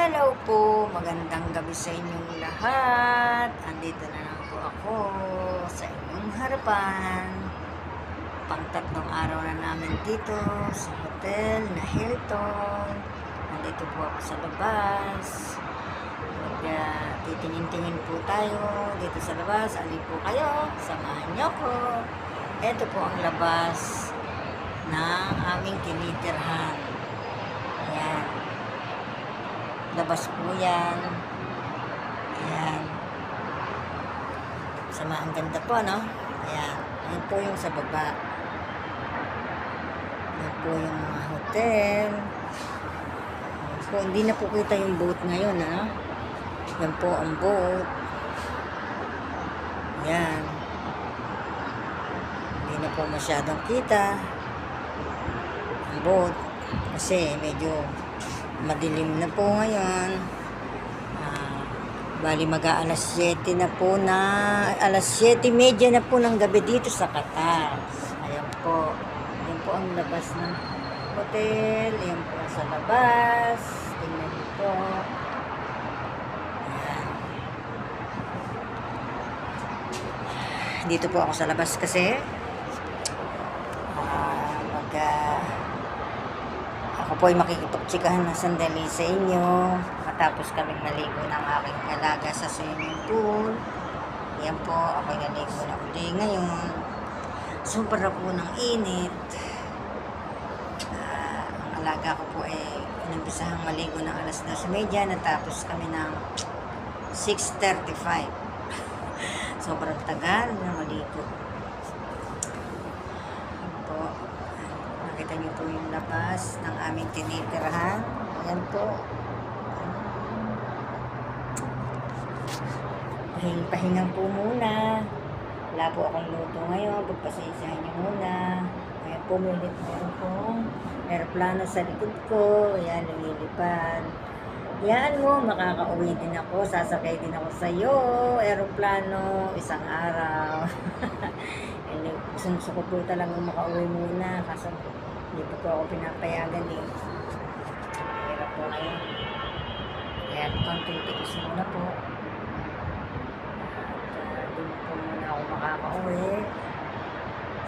Hello po, magandang gabi sa inyong lahat. Andito na lang po ako sa inyong harapan. Pang-tatlong araw na namin dito sa hotel na Hilton. Andito po ako sa labas. Titingin-tingin po tayo dito sa labas. Alin po kayo? Samahan niyo ko. Ito po ang labas ng aming tinitirhan. Ayan. Labas po yan. Ayan. Ang ganda po, no? Ayan. Ayan po yung sa baba. Ayan po yung mga hotel. Ayan po, hindi na po kita yung boat ngayon, ano? Ayan po ang boat. Ayan. Hindi na po masyadong kita ang boat. Kasi medyo madilim na po ngayon. Bali mag-aalas 7 na po alas 7:30 na po ng gabi dito sa Qatar. Ayan po. Ayan po ang labas ng hotel. Ayan po sa labas. Tingnan niyo po. Ayan. Dito po ako sa labas kasi ako po ay makikipagtsikahan ng sandali sa inyo. Matapos kaming maligo ng aking alaga sa swimming pool. Yan po, ako'y naligo na uli ngayon. Sobra po ng init. Ang alaga ko po ay inumpisahang maligo ng alas 2:30. Natapos kami ng 6:35. Sobrang tagal na maligo. Nakita niyo po yung labas ng aming tinitirahan. Ayan po. Pahingang po muna. Wala po akong luto ngayon. Pagpasensyahan niyo muna. Ayan po, meron pong aeroplano sa likod ko. Ayan, lumilipad. Yan mo, makakauwi din ako. Sasakay din ako sa iyo. Aeroplano, isang araw. Gusto ko po talagang makauwi muna. Kasi hindi po ako pinapayagan eh. Hirap po ngayon. Kaya konting tiis muna po. At doon po muna ako makakauwi.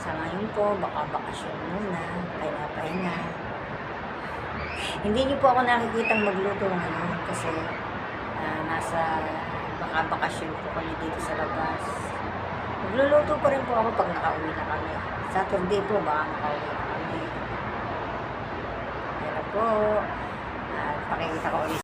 Sa ngayon po, baka bakasyon muna. Pahinga. Hindi niyo po ako nakikitang magluto ngayon kasi nasa bakasyon po kami dito sa labas. Magluluto pa rin po ako pag nakauwi na kami. Saturday po, baka makauwi na kami. Yan po. Pakikita ko ulit.